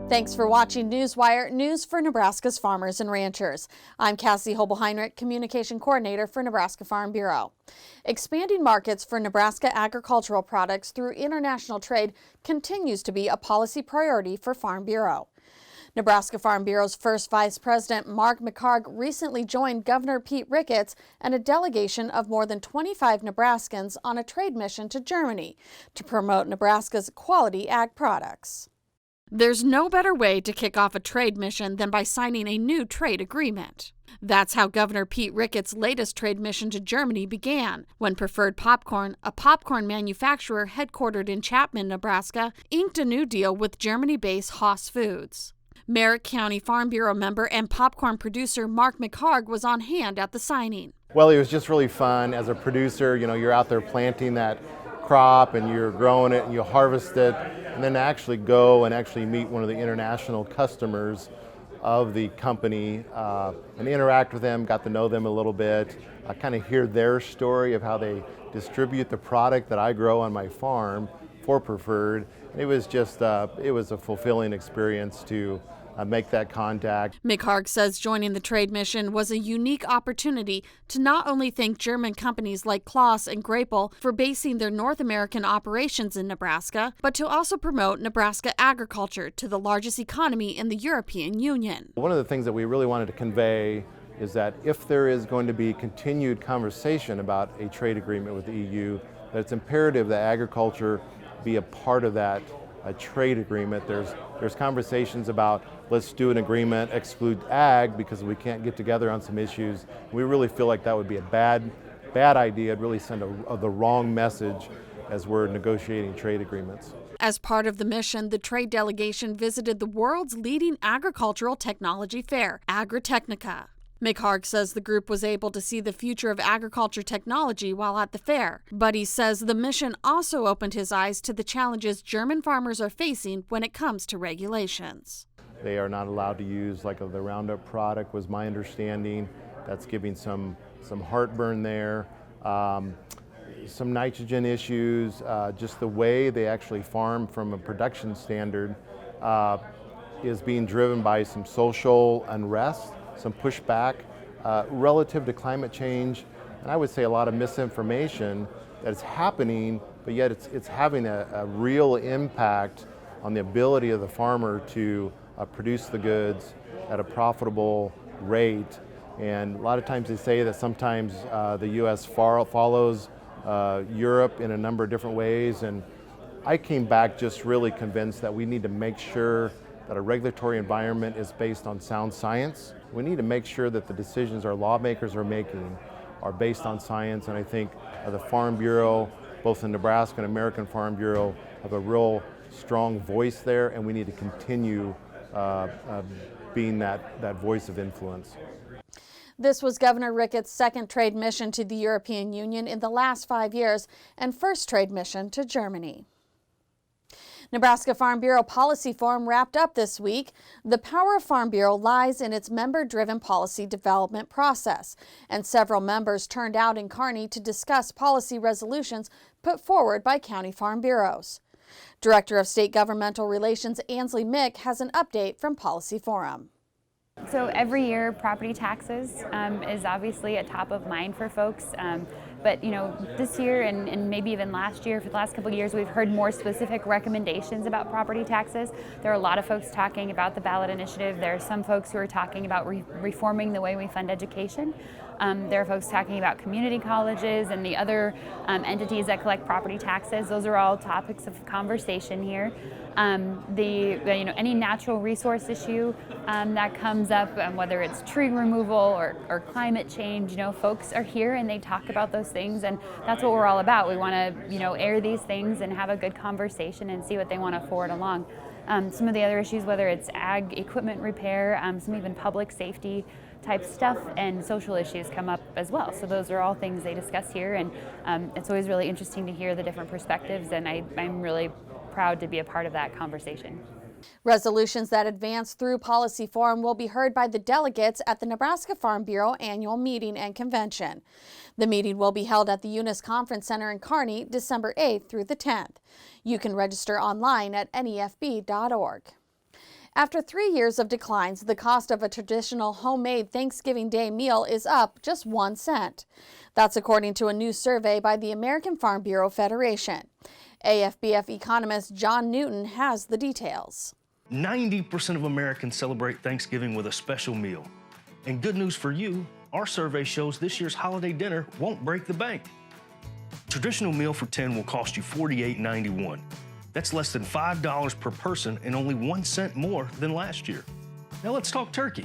Thanks for watching Newswire, news for Nebraska's farmers and ranchers. I'm Cassie Hobel-Heinrich, Communication Coordinator for Nebraska Farm Bureau. Expanding markets for Nebraska agricultural products through international trade continues to be a policy priority for Farm Bureau. Nebraska Farm Bureau's First Vice President McHargue recently joined Governor Pete Ricketts and a delegation of more than 25 Nebraskans on a trade mission to Germany to promote Nebraska's quality ag products. There's no better way to kick off a trade mission than by signing a new trade agreement. That's how Governor Pete Ricketts' latest trade mission to Germany began, when Preferred Popcorn, a popcorn manufacturer headquartered in Chapman, Nebraska, inked a new deal with Germany-based Haas Foods. Merritt County Farm Bureau member and popcorn producer McHargue was on hand at the signing. Well, it was just really fun. As a producer, you're out there planting that crop and you're growing it and you harvest it, and then actually go and actually meet one of the international customers of the company and interact with them, got to know them a little bit, kind of hear their story of how they distribute the product that I grow on my farm for Preferred. It was just, it was a fulfilling experience to make that contact. McHargue says joining the trade mission was a unique opportunity to not only thank German companies like Klaas and Grapel for basing their North American operations in Nebraska, but to also promote Nebraska agriculture to the largest economy in the European Union. One of the things that we really wanted to convey is that if there is going to be continued conversation about a trade agreement with the EU, that it's imperative that agriculture be a part of that trade agreement. There's conversations about let's do an agreement, exclude ag because we can't get together on some issues. We really feel like that would be a bad idea. It'd really send the wrong message as we're negotiating trade agreements. As part of the mission, the trade delegation visited the world's leading agricultural technology fair, Agritechnica. McHargue says the group was able to see the future of agriculture technology while at the fair, but he says the mission also opened his eyes to the challenges German farmers are facing when it comes to regulations. They are not allowed to use the Roundup product, was my understanding. That's giving some heartburn there. Some nitrogen issues, just the way they actually farm from a production standard is being driven by some social unrest, some pushback relative to climate change, and I would say a lot of misinformation that is happening, but yet it's having a real impact on the ability of the farmer to produce the goods at a profitable rate. And a lot of times they say that sometimes the U.S. follows Europe in a number of different ways, and I came back just really convinced that we need to make sure that a regulatory environment is based on sound science. We need to make sure that the decisions our lawmakers are making are based on science, and I think the Farm Bureau, both the Nebraska and American Farm Bureau, have a real strong voice there, and we need to continue being that voice of influence. This was Governor Ricketts' second trade mission to the European Union in the last 5 years and first trade mission to Germany. Nebraska Farm Bureau Policy Forum wrapped up this week. The power of Farm Bureau lies in its member-driven policy development process, and several members turned out in Kearney to discuss policy resolutions put forward by county farm bureaus. Director of State Governmental Relations Ansley Mick has an update from Policy Forum. So every year, property taxes is obviously a top of mind for folks. But this year and maybe even last year, for the last couple of years, we've heard more specific recommendations about property taxes. There are a lot of folks talking about the ballot initiative. There are some folks who are talking about reforming the way we fund education. There are folks talking about community colleges and the other entities that collect property taxes. Those are all topics of conversation here. Any natural resource issue that comes up, whether it's tree removal or climate change, folks are here and they talk about those things, and that's what we're all about. We want to, air these things and have a good conversation and see what they want to forward along. Some of the other issues, whether it's ag equipment repair, some even public safety type stuff, and social issues come up as well. So those are all things they discuss here, and it's always really interesting to hear the different perspectives, and I'm really proud to be a part of that conversation. Resolutions that advance through Policy Forum will be heard by the delegates at the Nebraska Farm Bureau annual meeting and convention. The meeting will be held at the Eunice Conference Center in Kearney, December 8th through the 10th. You can register online at NEFB.org. After 3 years of declines, the cost of a traditional homemade Thanksgiving Day meal is up just 1 cent. That's according to a new survey by the American Farm Bureau Federation. AFBF economist John Newton has the details. 90% of Americans celebrate Thanksgiving with a special meal. And good news for you, our survey shows this year's holiday dinner won't break the bank. Traditional meal for 10 will cost you $48.91. That's less than $5 per person and only 1 cent more than last year. Now let's talk turkey.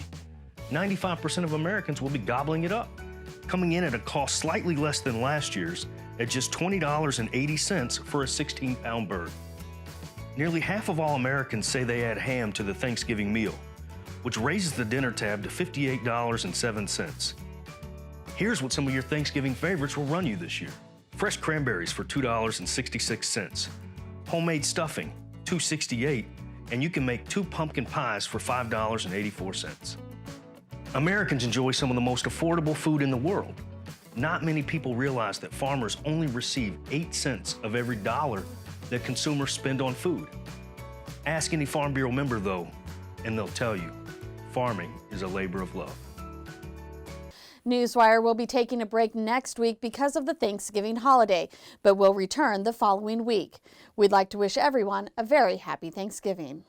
95% of Americans will be gobbling it up, coming in at a cost slightly less than last year's at just $20.80 for a 16-pound bird. Nearly half of all Americans say they add ham to the Thanksgiving meal, which raises the dinner tab to $58.07. Here's what some of your Thanksgiving favorites will run you this year. Fresh cranberries for $2.66. Homemade stuffing, $2.68, and you can make 2 pumpkin pies for $5.84. Americans enjoy some of the most affordable food in the world. Not many people realize that farmers only receive 8 cents of every dollar that consumers spend on food. Ask any Farm Bureau member, though, and they'll tell you, farming is a labor of love. Newswire will be taking a break next week because of the Thanksgiving holiday, but will return the following week. We'd like to wish everyone a very happy Thanksgiving.